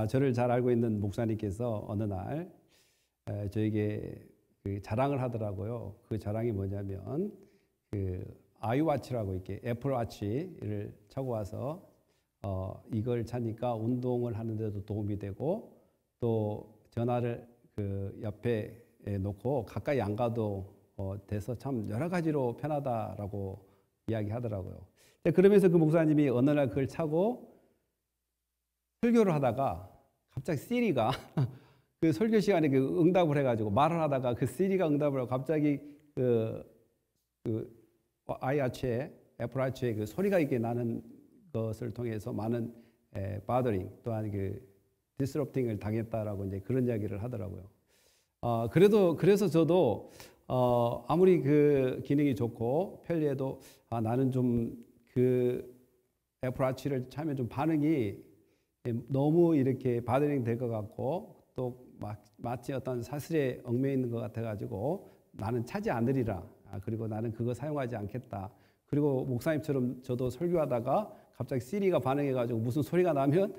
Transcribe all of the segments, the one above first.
저를 잘 알고 있는 목사님께서 어느 날 저에게 그 자랑을 하더라고요. 그 자랑이 뭐냐면 그 아이워치라고 이렇게 애플워치를 차고 와서 이걸 차니까 운동을 하는데도 도움이 되고 또 전화를 그 옆에 놓고 가까이 안 가도 돼서 참 여러 가지로 편하다라고 이야기하더라고요. 그러면서 그 목사님이 어느 날 그걸 차고 설교를 하다가 갑자기 시리가 그 설교 시간에 그 응답을 해가지고 말을 하다가 그 시리가 응답을 하고 갑자기 그 아이워치에 애플워치에 그 소리가 있게 나는 것을 통해서 많은 바더링 또한 그 디스럽팅을 당했다라고 이제 그런 이야기를 하더라고요. 그래서 저도 아무리 그 기능이 좋고 편리해도 나는 좀 그 애플워치를 차면 좀 반응이 너무 이렇게 바더링 될 것 같고 또 마치 어떤 사슬에 얽매여 있는 것 같아가지고 나는 차지 않으리라. 그리고 나는 그거 사용하지 않겠다. 그리고 목사님처럼 저도 설교하다가 갑자기 시리가 반응해가지고 무슨 소리가 나면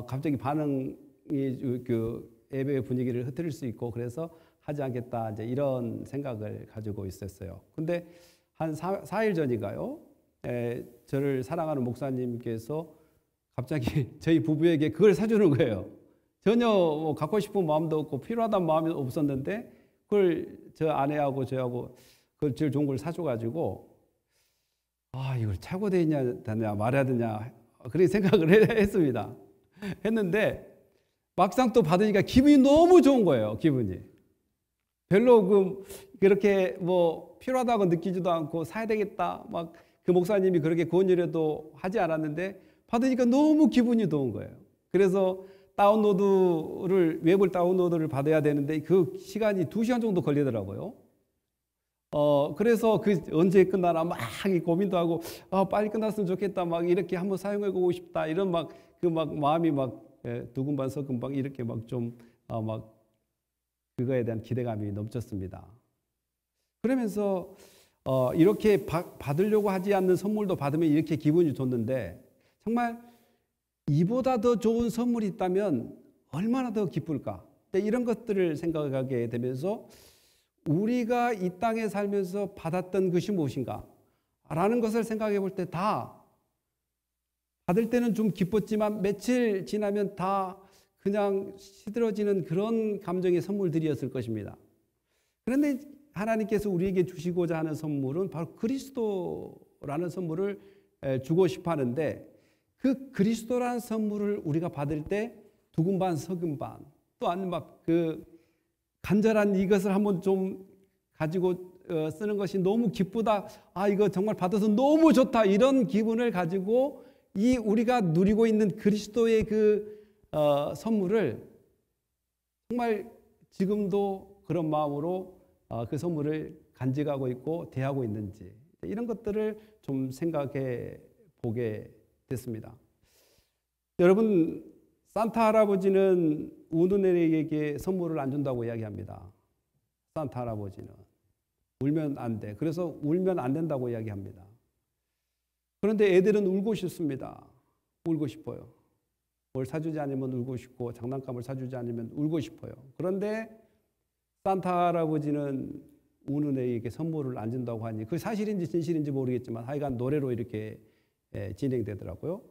갑자기 반응이 그 예배의 분위기를 흐트릴 수 있고 그래서 하지 않겠다 이제 이런 생각을 가지고 있었어요. 근데 한 4일 전인가요? 저를 사랑하는 목사님께서 갑자기 저희 부부에게 그걸 사주는 거예요. 전혀 뭐 갖고 싶은 마음도 없고 필요하다는 마음이 없었는데 그걸 저 아내하고 저하고 그걸 제일 좋은 걸 사줘가지고 이걸 차고 다녀야 말해야 되냐 그런 생각을 했습니다. 했는데 막상 또 받으니까 기분이 너무 좋은 거예요. 기분이 별로 그렇게 뭐 필요하다고 느끼지도 않고 사야 되겠다 막 그 목사님이 그렇게 권유라도 하지 않았는데 받으니까 너무 기분이 좋은 거예요. 그래서 웹을 다운로드를 받아야 되는데 그 시간이 2시간 정도 걸리더라고요. 그래서 언제 끝나나 막 고민도 하고 빨리 끝났으면 좋겠다 막 이렇게 한번 사용해 보고 싶다 이런 마음이 두근반 서근반 이렇게 그거에 대한 기대감이 넘쳤습니다. 그러면서 이렇게 받으려고 하지 않는 선물도 받으면 이렇게 기분이 좋는데 정말 이보다 더 좋은 선물이 있다면 얼마나 더 기쁠까? 이런 것들을 생각하게 되면서 우리가 이 땅에 살면서 받았던 것이 무엇인가? 라는 것을 생각해 볼 때 다 받을 때는 좀 기뻤지만 며칠 지나면 다 그냥 시들어지는 그런 감정의 선물들이었을 것입니다. 그런데 하나님께서 우리에게 주시고자 하는 선물은 바로 그리스도라는 선물을 주고 싶어 하는데 그 그리스도라는 선물을 우리가 받을 때 두근반 서근반 또 아니면 간절한 이것을 한번 좀 가지고 쓰는 것이 너무 기쁘다. 이거 정말 받아서 너무 좋다. 이런 기분을 가지고 우리가 누리고 있는 그리스도의 선물을 정말 지금도 그런 마음으로 그 선물을 간직하고 있고 대하고 있는지 이런 것들을 좀 생각해 보게 됐습니다. 여러분, 산타 할아버지는 우는 애에게 선물을 안 준다고 이야기합니다. 산타 할아버지는 울면 안 돼. 그래서 울면 안 된다고 이야기합니다. 그런데 애들은 울고 싶습니다. 울고 싶어요. 뭘 사주지 않으면 울고 싶고 장난감을 사주지 않으면 울고 싶어요. 그런데 산타 할아버지는 우는 애에게 선물을 안 준다고 하니 그게 사실인지 진실인지 모르겠지만 하여간 노래로 이렇게 진행되더라고요.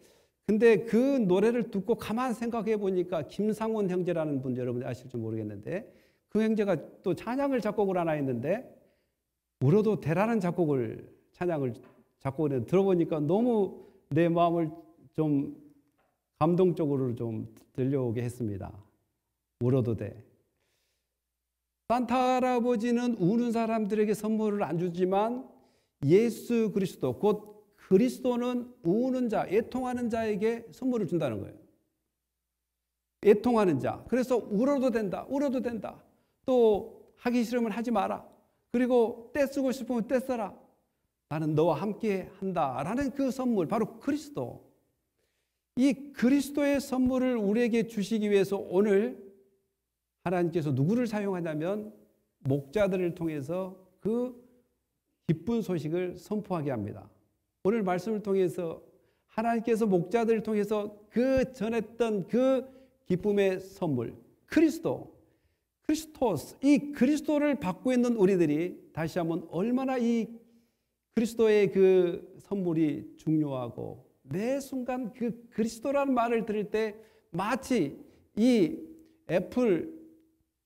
근데 그 노래를 듣고 가만 생각해 보니까 김상원 형제라는 분 여러분이 아실지 모르겠는데 그 형제가 또 찬양을 작곡을 하나 했는데 울어도 되라는 찬양을 작곡을 들어보니까 너무 내 마음을 좀 감동적으로 좀 들려오게 했습니다. 울어도 돼. 산타 할아버지는 우는 사람들에게 선물을 안 주지만 예수 그리스도 곧 그리스도는 우는 자, 애통하는 자에게 선물을 준다는 거예요. 애통하는 자. 그래서 울어도 된다. 울어도 된다. 또 하기 싫으면 하지 마라. 그리고 떼쓰고 싶으면 떼써라. 나는 너와 함께 한다라는 그 선물 바로 그리스도. 이 그리스도의 선물을 우리에게 주시기 위해서 오늘 하나님께서 누구를 사용하냐면 목자들을 통해서 그 기쁜 소식을 선포하게 합니다. 오늘 말씀을 통해서 하나님께서 목자들을 통해서 그 전했던 그 기쁨의 선물, 크리스토스, 이 그리스도를 받고 있는 우리들이 다시 한번 얼마나 이 그리스도의 그 선물이 중요하고 매 순간 그 그리스도라는 말을 들을 때 마치 이 애플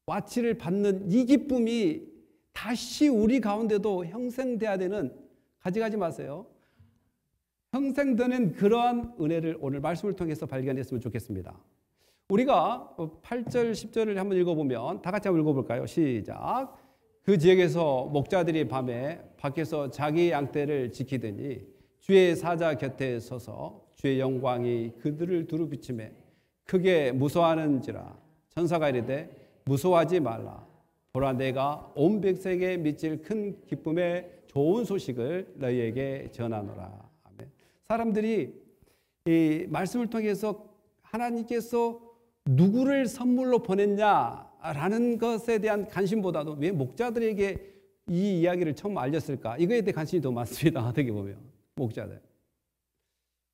와치를 받는 이 기쁨이 다시 우리 가운데도 형성돼야 되는, 가져가지 마세요. 형성되는 그러한 은혜를 오늘 말씀을 통해서 발견했으면 좋겠습니다. 우리가 8절, 10절을 한번 읽어보면 다 같이 한번 읽어볼까요? 시작. 그 지역에서 목자들이 밤에 밖에서 자기 양떼를 지키더니 주의 사자 곁에 서서 주의 영광이 그들을 두루 비추매 크게 무서워하는지라. 천사가 이르되 무서워하지 말라. 보라, 내가 온 백성에게 미칠 큰 기쁨의 좋은 소식을 너희에게 전하노라. 아멘. 사람들이 이 말씀을 통해서 하나님께서 누구를 선물로 보냈냐라는 것에 대한 관심보다도 왜 목자들에게 이 이야기를 처음 알렸을까? 이거에 대해 관심이 더 많습니다. 어떻게 보면 목자들.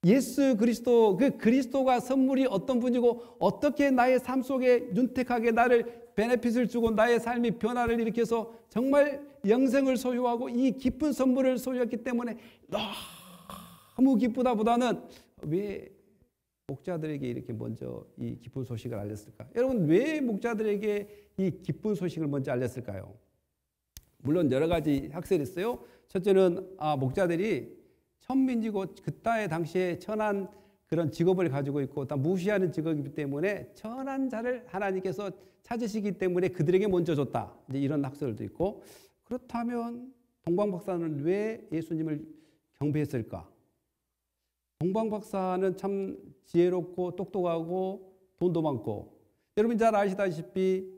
예수 그리스도, 그 그리스도가 선물이 어떤 분이고 어떻게 나의 삶 속에 윤택하게 나를 베네핏을 주고 나의 삶이 변화를 일으켜서 정말 영생을 소유하고 이 기쁜 선물을 소유했기 때문에 너무 기쁘다보다는 왜 목자들에게 이렇게 먼저 이 기쁜 소식을 알렸을까? 여러분, 왜 목자들에게 이 기쁜 소식을 먼저 알렸을까요? 물론 여러 가지 학설이 있어요. 첫째는 목자들이 천민지고 그때 당시에 천한 그런 직업을 가지고 있고 다 무시하는 직업이기 때문에 천한 자를 하나님께서 찾으시기 때문에 그들에게 먼저 줬다. 이제 이런 학설도 있고, 그렇다면 동방박사는 왜 예수님을 경배했을까? 동방박사는 참 지혜롭고 똑똑하고 돈도 많고, 여러분 잘 아시다시피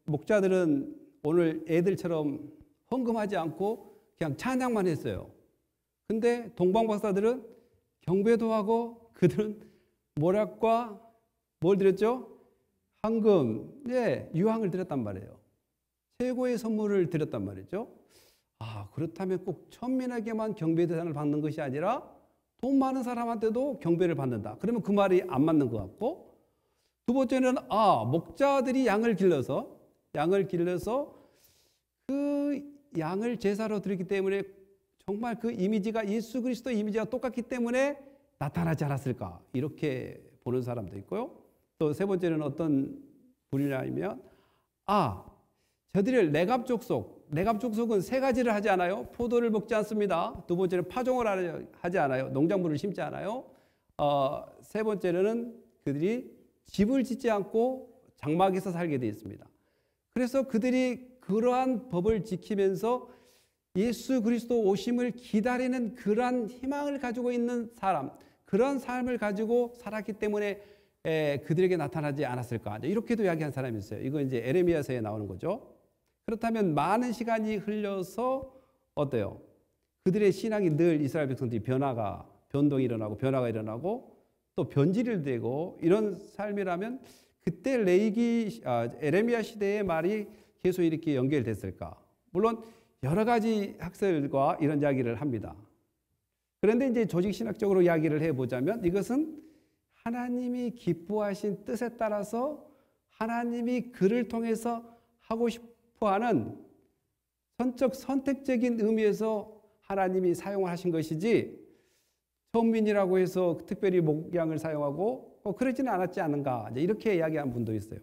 목자들은 오늘 애들처럼 헌금하지 않고 그냥 찬양만 했어요. 근데 동방박사들은 경배도 하고 그들은 모략과 뭘 드렸죠? 황금, 유황을 드렸단 말이에요. 최고의 선물을 드렸단 말이죠. 그렇다면 꼭 천민에게만 경배 대상을 받는 것이 아니라 돈 많은 사람한테도 경배를 받는다. 그러면 그 말이 안 맞는 것 같고, 두 번째는 목자들이 양을 길러서 그 양을 제사로 드리기 때문에 정말 그 이미지가 예수 그리스도 이미지와 똑같기 때문에 나타나지 않았을까, 이렇게 보는 사람도 있고요. 또 세 번째는 어떤 분이냐면 저들이 레갑족속은 세 가지를 하지 않아요. 포도를 먹지 않습니다. 두 번째는 파종을 하지 않아요. 농작물을 심지 않아요. 세 번째는 그들이 집을 짓지 않고 장막에서 살게 되어 있습니다. 그래서 그들이 그러한 법을 지키면서 예수 그리스도 오심을 기다리는 그러한 희망을 가지고 있는 사람, 그런 삶을 가지고 살았기 때문에 그들에게 나타나지 않았을까, 이렇게도 이야기한 사람이 있어요. 이거 이제 에레미야서에 나오는 거죠. 그렇다면 많은 시간이 흘려서 어때요? 그들의 신앙이 늘 이스라엘 백성들이 변동이 일어나고 변화가 일어나고 또 변질이 되고 이런 삶이라면 그때 에레미야 시대의 말이 계속 이렇게 연결됐을까? 물론 여러 가지 학설과 이런 이야기를 합니다. 그런데 이제 조직신학적으로 이야기를 해보자면 이것은 하나님이 기뻐하신 뜻에 따라서 하나님이 그를 통해서 하고 싶어하는 선택적인 의미에서 하나님이 사용하신 것이지, 천민이라고 해서 특별히 목양을 사용하고 그러지는 않았지 않은가, 이렇게 이야기하는 분도 있어요.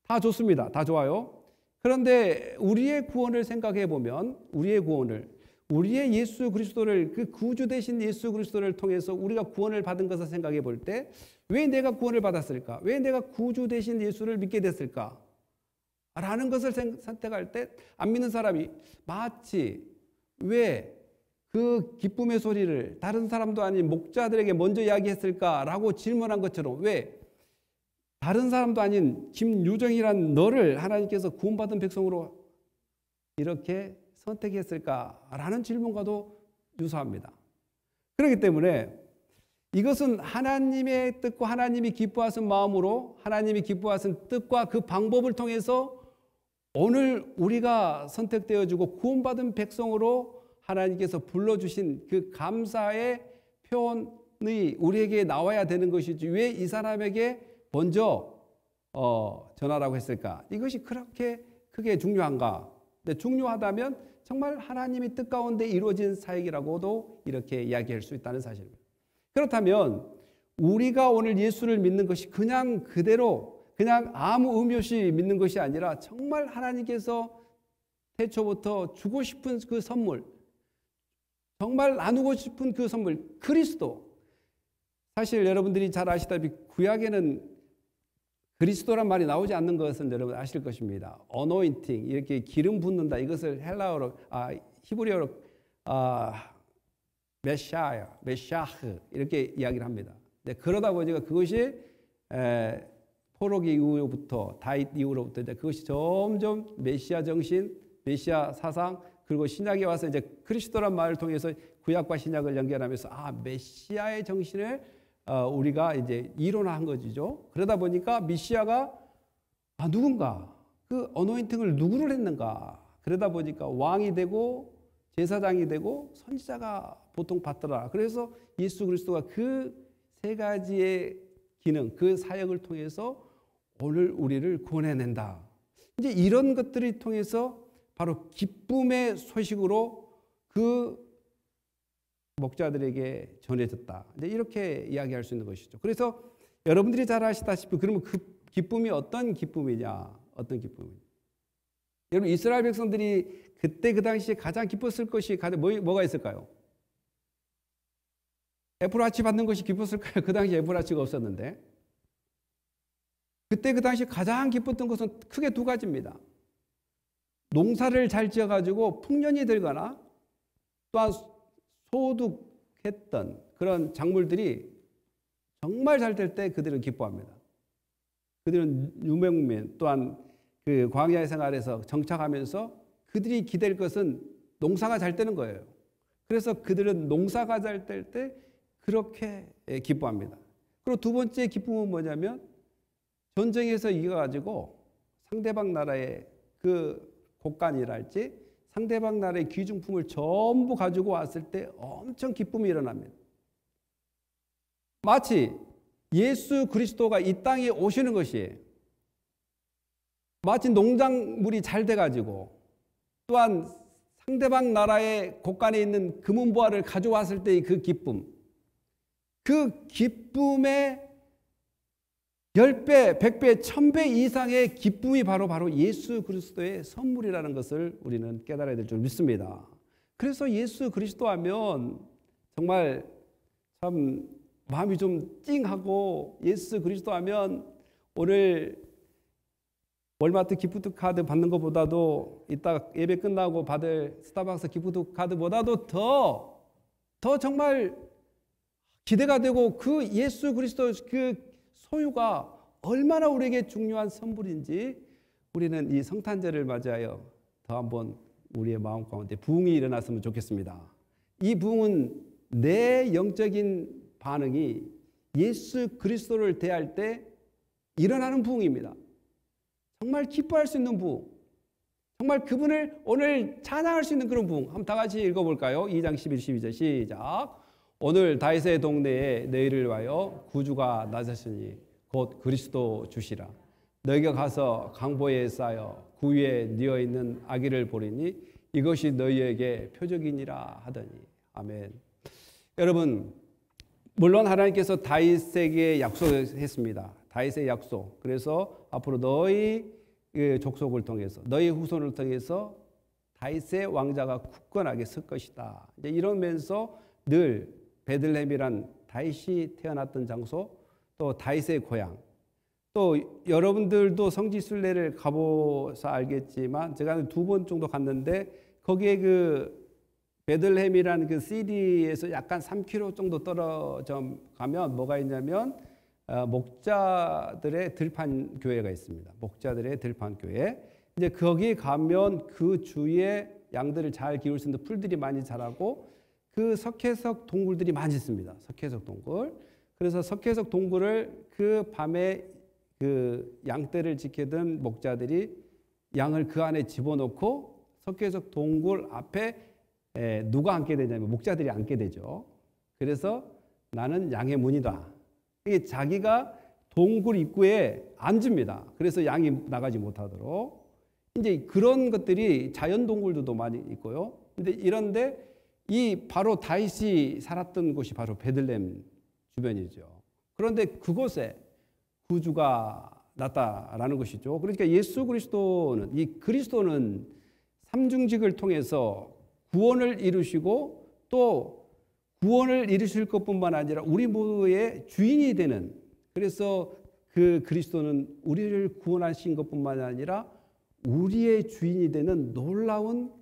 다 좋습니다. 다 좋아요. 그런데 우리의 구원을 생각해 보면 우리의 예수 그리스도를, 그 구주 되신 예수 그리스도를 통해서 우리가 구원을 받은 것을 생각해 볼 때 왜 내가 구원을 받았을까? 왜 내가 구주 되신 예수를 믿게 됐을까? 라는 것을 선택할 때 안 믿는 사람이 마치 왜 그 기쁨의 소리를 다른 사람도 아닌 목자들에게 먼저 이야기했을까라고 질문한 것처럼 왜 다른 사람도 아닌 김유정이란 너를 하나님께서 구원받은 백성으로 이렇게 선택했을까라는 질문과도 유사합니다. 그렇기 때문에 이것은 하나님의 뜻과 하나님이 기뻐하신 마음으로 하나님이 기뻐하신 뜻과 그 방법을 통해서 오늘 우리가 선택되어지고 구원받은 백성으로 하나님께서 불러주신 그 감사의 표현이 우리에게 나와야 되는 것이지, 왜 이 사람에게 먼저 전하라고 했을까? 이것이 그렇게 크게 중요한가? 근데 중요하다면 정말 하나님의 뜻 가운데 이루어진 사역이라고도 이렇게 이야기할 수 있다는 사실입니다. 그렇다면 우리가 오늘 예수를 믿는 것이 그냥 그대로 그냥 아무 의미 없이 믿는 것이 아니라 정말 하나님께서 태초부터 주고 싶은 그 선물, 정말 나누고 싶은 그 선물, 그리스도. 사실 여러분들이 잘 아시다시피 구약에는 그리스도란 말이 나오지 않는 것은 여러분 아실 것입니다. anointing, 이렇게 기름 붓는다. 이것을 헬라어로, 히브리어로 메샤흐 이렇게 이야기를 합니다. 네, 그러다 보니까 그것이 포로기 이후부터 다윗 이후로부터 이제 그것이 점점 메시아 정신, 메시아 사상, 그리고 신약에 와서 이제 그리스도란 말을 통해서 구약과 신약을 연결하면서 메시아의 정신을 우리가 이제 이론화한 거죠. 그러다 보니까 메시아가 누군가, 그 어노인팅을 누구를 했는가. 그러다 보니까 왕이 되고 제사장이 되고 선지자가 보통 받더라. 그래서 예수 그리스도가 그 세 가지의 기능, 그 사역을 통해서 오늘 우리를 구원해낸다. 이제 이런 것들을 통해서 바로 기쁨의 소식으로 그 목자들에게 전해졌다. 이제 이렇게 이야기할 수 있는 것이죠. 그래서 여러분들이 잘 아시다시피 그러면 그 기쁨이 어떤 기쁨이냐? 어떤 기쁨이냐? 여러분 이스라엘 백성들이 그때 그 당시에 가장 기뻤을 것이 뭐가 있을까요? 에프라치 받는 것이 기뻤을까요? 그 당시에 에프라치가 없었는데. 그때 그 당시 가장 기뻤던 것은 크게 두 가지입니다. 농사를 잘 지어가지고 풍년이 들거나 또한 소득했던 그런 작물들이 정말 잘 될 때 그들은 기뻐합니다. 그들은 유명민 또한 그 광야의 생활에서 정착하면서 그들이 기댈 것은 농사가 잘 되는 거예요. 그래서 그들은 농사가 잘 될 때 그렇게 기뻐합니다. 그리고 두 번째 기쁨은 뭐냐면 전쟁에서 이겨가지고 상대방 나라의 그 곡간이랄지 상대방 나라의 귀중품을 전부 가지고 왔을 때 엄청 기쁨이 일어납니다. 마치 예수 그리스도가 이 땅에 오시는 것이 마치 농작물이 잘 돼가지고 또한 상대방 나라의 곡간에 있는 금은보화를 가져왔을 때의 그 기쁨, 그 기쁨의 10배, 100배, 1000배 이상의 기쁨이 바로 예수 그리스도의 선물이라는 것을 우리는 깨달아야 될 줄 믿습니다. 그래서 예수 그리스도 하면 정말 참 마음이 좀 찡하고 예수 그리스도 하면 오늘 월마트 기프트 카드 받는 것보다도 이따 예배 끝나고 받을 스타벅스 기프트 카드보다도 더 정말 기대가 되고 그 예수 그리스도 그 소유가 얼마나 우리에게 중요한 선물인지 우리는 이 성탄절을 맞이하여 더 한번 우리의 마음 가운데 부흥이 일어났으면 좋겠습니다. 이 부흥은 내 영적인 반응이 예수 그리스도를 대할 때 일어나는 부흥입니다. 정말 기뻐할 수 있는 부흥, 정말 그분을 오늘 찬양할 수 있는 그런 부흥. 한번 다 같이 읽어볼까요? 2장 11, 12절 시작. 오늘 다윗의 동네에 너희를 위하여 구주가 나셨으니 곧 그리스도 주시라. 너희가 가서 강보에 쌓여 구 위에 뉘어 있는 아기를 보리니 이것이 너희에게 표적이니라 하더니. 아멘. 여러분, 물론 하나님께서 다윗에게 약속했습니다. 다윗의 약속. 그래서 앞으로 너희 족속을 통해서 너희 후손을 통해서 다윗의 왕자가 굳건하게 설 것이다. 이제 이러면서 늘 베들레헴이란 다윗이 태어났던 장소, 또 다윗의 고향, 또 여러분들도 성지순례를 가보서 알겠지만 제가 2번 정도 갔는데 거기에 그 베들레헴이라는 그 시리에서 약간 3km 정도 떨어져 가면 뭐가 있냐면 목자들의 들판 교회가 있습니다. 목자들의 들판 교회. 이제 거기 가면 그 주위에 양들을 잘 기울 수 있는 풀들이 많이 자라고 그 석회석 동굴들이 많이 있습니다. 석회석 동굴. 그래서 석회석 동굴을 그 밤에 그 양떼를 지키던 목자들이 양을 그 안에 집어넣고 석회석 동굴 앞에 누가 앉게 되냐면 목자들이 앉게 되죠. 그래서 나는 양의 문이다. 이게 자기가 동굴 입구에 앉습니다. 그래서 양이 나가지 못하도록. 이제 그런 것들이 자연 동굴들도 많이 있고요. 근데 이런데 이 바로 다윗이 살았던 곳이 바로 베들레헴 주변이죠. 그런데 그곳에 구주가 났다라는 것이죠. 그러니까 예수 그리스도는, 이 그리스도는 삼중직을 통해서 구원을 이루시고 또 구원을 이루실 것뿐만 아니라 우리 모두의 주인이 되는, 그래서 그 그리스도는 우리를 구원하신 것뿐만 아니라 우리의 주인이 되는 놀라운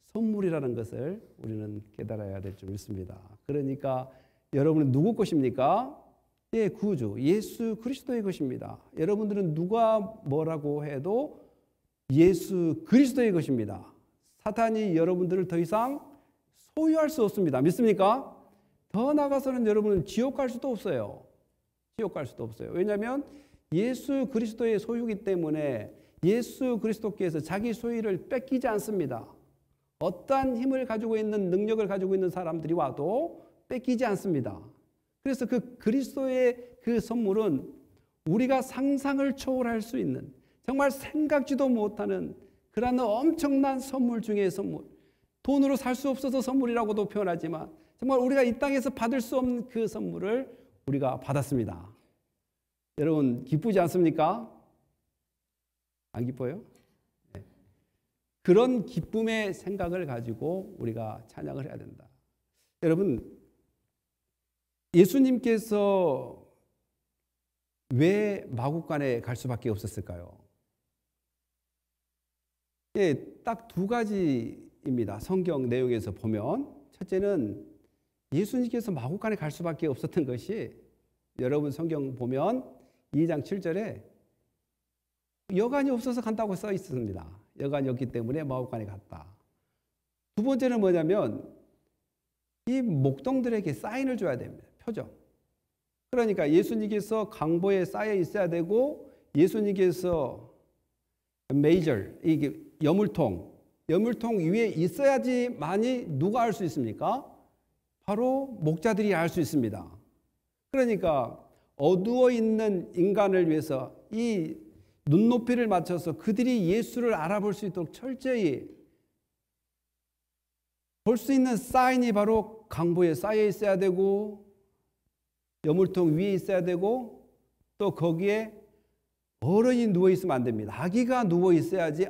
선물이라는 것을 우리는 깨달아야 될 줄 믿습니다. 그러니까 여러분은 누구 것입니까? 예, 구주 예수 그리스도의 것입니다. 여러분들은 누가 뭐라고 해도 예수 그리스도의 것입니다. 사탄이 여러분들을 더 이상 소유할 수 없습니다. 믿습니까? 더 나아가서는 여러분은 지옥 갈 수도 없어요. 지옥 갈 수도 없어요. 왜냐하면 예수 그리스도의 소유이기 때문에 예수 그리스도께서 자기 소유를 뺏기지 않습니다. 어떠한 힘을 가지고 있는, 능력을 가지고 있는 사람들이 와도 뺏기지 않습니다. 그래서 그 그리스도의 그 선물은 우리가 상상을 초월할 수 있는, 정말 생각지도 못하는 그러한 엄청난 선물 중의 선물, 돈으로 살 수 없어서 선물이라고도 표현하지만 정말 우리가 이 땅에서 받을 수 없는 그 선물을 우리가 받았습니다. 여러분 기쁘지 않습니까? 안 기뻐요? 네. 그런 기쁨의 생각을 가지고 우리가 찬양을 해야 된다. 여러분, 예수님께서 왜 마구간에 갈 수밖에 없었을까요? 예, 딱 두 가지입니다. 성경 내용에서 보면 첫째는 예수님께서 마구간에 갈 수밖에 없었던 것이, 여러분 성경 보면 2장 7절에 여관이 없어서 간다고 써 있습니다. 여관이 없기 때문에 마구간에 갔다. 두 번째는 뭐냐면 이 목동들에게 사인을 줘야 됩니다. 표정. 그러니까 예수님께서 강보에 쌓여 있어야 되고, 예수님께서 메이저, 이게 여물통 위에 있어야지만이 누가 알 수 있습니까? 바로 목자들이 알 수 있습니다. 그러니까 어두워 있는 인간을 위해서 이 눈높이를 맞춰서 그들이 예수를 알아볼 수 있도록 철저히 볼 수 있는 사인이 바로 강보에 쌓여 있어야 되고, 여물통 위에 있어야 되고, 또 거기에 어른이 누워 있으면 안 됩니다. 아기가 누워 있어야지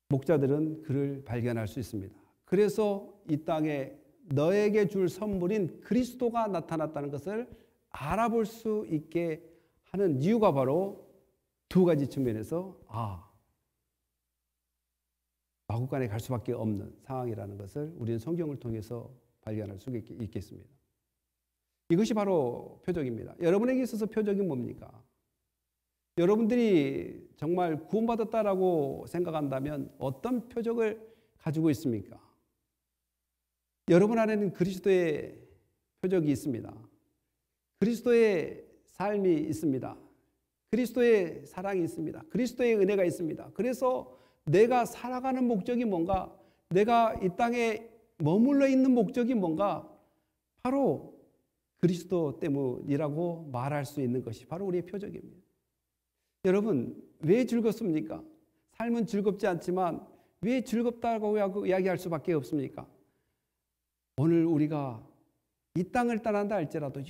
목자들은 그를 발견할 수 있습니다. 그래서 이 땅에 너에게 줄 선물인 그리스도가 나타났다는 것을 알아볼 수 있게 하는 이유가 바로 두 가지 측면에서 마구간에 갈 수밖에 없는 상황이라는 것을 우리는 성경을 통해서 발견할 수 있겠습니다. 이것이 바로 표적입니다. 여러분에게 있어서 표적이 뭡니까? 여러분들이 정말 구원받았다라고 생각한다면 어떤 표적을 가지고 있습니까? 여러분 안에는 그리스도의 표적이 있습니다. 그리스도의 삶이 있습니다. 그리스도의 사랑이 있습니다. 그리스도의 은혜가 있습니다. 그래서 내가 살아가는 목적이 뭔가, 내가 이 땅에 머물러 있는 목적이 뭔가, 바로 그리스도 때문이라고 말할 수 있는 것이 바로 우리의 표적입니다. 여러분, 왜 즐겁습니까? 삶은 즐겁지 않지만 왜 즐겁다고 이야기할 수밖에 없습니까? 오늘 우리가 이 땅을 떠난다 할지라도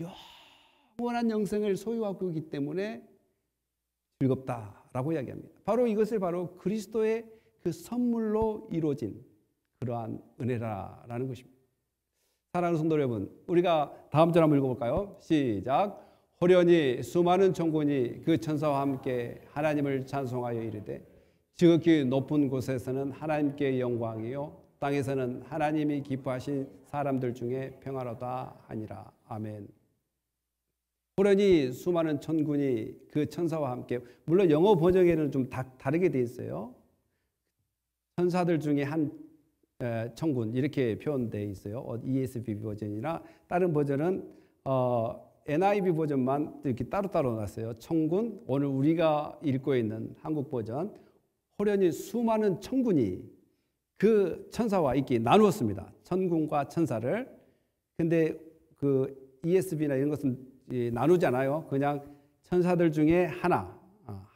영원한 영생을 소유하고 있기 때문에 즐겁다라고 이야기합니다. 바로 이것을 바로 그리스도의 그 선물로 이루어진 그러한 은혜라는 것입니다. 사랑하는 성도 여러분, 우리가 다음 절 한번 읽어볼까요? 시작. 호련히 수많은 천군이 그 천사와 함께 하나님을 찬송하여 이르되, 지극히 높은 곳에서는 하나님께 영광이요 땅에서는 하나님이 기뻐하신 사람들 중에 평화로다 하니라. 아멘. 호련히 수많은 천군이 그 천사와 함께, 물론 영어 번역에는 좀 다르게 되어 있어요. 천사들 중에 한 천군 이렇게 표현되어 있어요. ESV 버전이나 다른 버전은 NIV 버전만 이렇게 따로따로 놨어요. 천군, 오늘 우리가 읽고 있는 한국 버전, 호련히 수많은 천군이 그 천사와 이렇게 나누었습니다. 천군과 천사를. 근데 그 ESV나 이런 것은 나누잖아요. 그냥 천사들 중에 하나,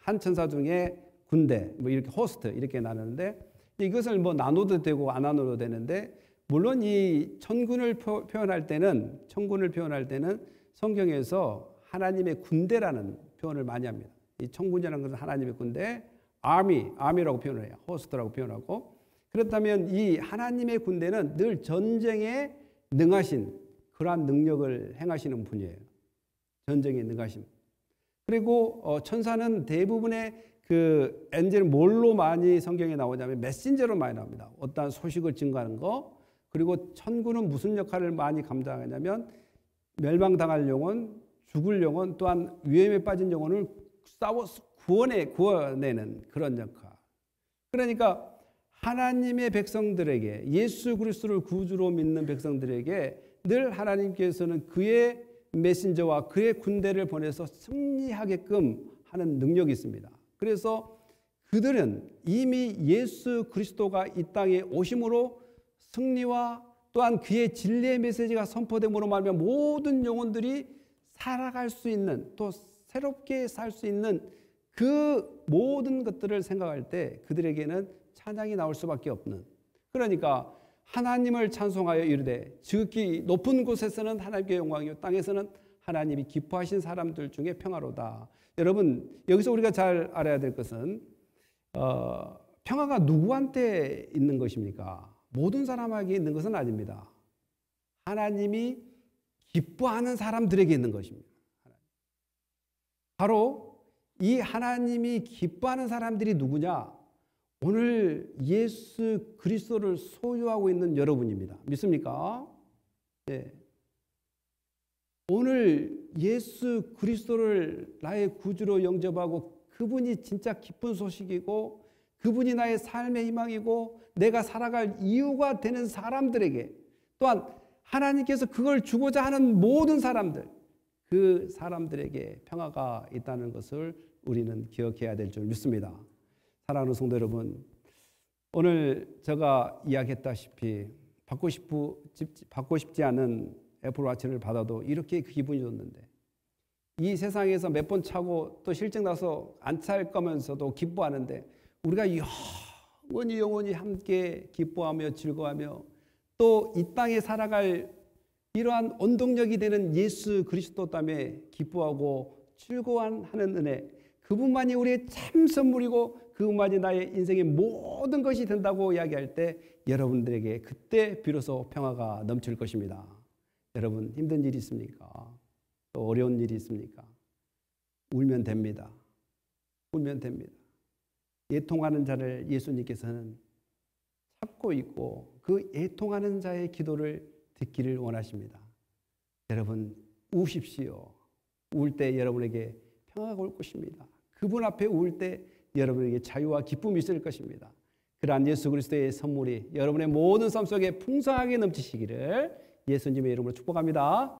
한 천사 중에 군대, 뭐 이렇게 호스트 이렇게 나누는데 이것을 뭐 나눠도 되고 안 나눠도 되는데 물론 이 천군을 표현할 때는 성경에서 하나님의 군대라는 표현을 많이 합니다. 이 천군이라는 것은 하나님의 군대, army라고 표현을 해요. 호스트라고 표현하고 그렇다면 이 하나님의 군대는 늘 전쟁에 능하신 그러한 능력을 행하시는 분이에요. 전쟁에 능하신. 그리고 천사는 대부분의 그 엔젤은 뭘로 많이 성경에 나오냐면 메신저로 많이 나옵니다. 어떠한 소식을 증거하는 거. 그리고 천군은 무슨 역할을 많이 감당하냐면 멸망당할 영혼, 죽을 영혼, 또한 위험에 빠진 영혼을 구원내는 그런 역할. 그러니까 하나님의 백성들에게 예수 그리스도를 구주로 믿는 백성들에게 늘 하나님께서는 그의 메신저와 그의 군대를 보내서 승리하게끔 하는 능력이 있습니다. 그래서 그들은 이미 예수 그리스도가 이 땅에 오심으로 승리와 또한 그의 진리의 메시지가 선포됨으로 말하면 모든 영혼들이 살아갈 수 있는 또 새롭게 살 수 있는 그 모든 것들을 생각할 때 그들에게는 찬양이 나올 수밖에 없는 그러니까 하나님을 찬송하여 이르되 지극히 높은 곳에서는 하나님께 영광이요 땅에서는 하나님이 기뻐하신 사람들 중에 평화로다. 여러분 여기서 우리가 잘 알아야 될 것은 평화가 누구한테 있는 것입니까? 모든 사람에게 있는 것은 아닙니다. 하나님이 기뻐하는 사람들에게 있는 것입니다. 바로 이 하나님이 기뻐하는 사람들이 누구냐? 오늘 예수 그리스도를 소유하고 있는 여러분입니다. 믿습니까? 네. 오늘 예수 그리스도를 나의 구주로 영접하고 그분이 진짜 기쁜 소식이고 그분이 나의 삶의 희망이고 내가 살아갈 이유가 되는 사람들에게 또한 하나님께서 그걸 주고자 하는 모든 사람들 그 사람들에게 평화가 있다는 것을 우리는 기억해야 될 줄 믿습니다. 사랑하는 성도 여러분, 오늘 제가 이야기했다시피 받고 싶지 않은 애플워치를 받아도 이렇게 기분이 좋는데 이 세상에서 몇 번 차고 또 실증 나서 안 찰 거면서도 기뻐하는데 우리가 영원히 함께 기뻐하며 즐거워하며 또 이 땅에 살아갈 이러한 원동력이 되는 예수 그리스도 때문에 기뻐하고 즐거워하는 은혜 그분만이 우리의 참 선물이고 그분만이 나의 인생의 모든 것이 된다고 이야기할 때 여러분들에게 그때 비로소 평화가 넘칠 것입니다. 여러분 힘든 일이 있습니까? 또 어려운 일이 있습니까? 울면 됩니다. 울면 됩니다. 애통하는 자를 예수님께서는 찾고 있고 그 애통하는 자의 기도를 듣기를 원하십니다. 여러분 우십시오. 울 때 여러분에게 평화가 올 것입니다. 그분 앞에 울 때 여러분에게 자유와 기쁨이 있을 것입니다. 그러한 예수 그리스도의 선물이 여러분의 모든 삶 속에 풍성하게 넘치시기를 예수님의 이름으로 축복합니다.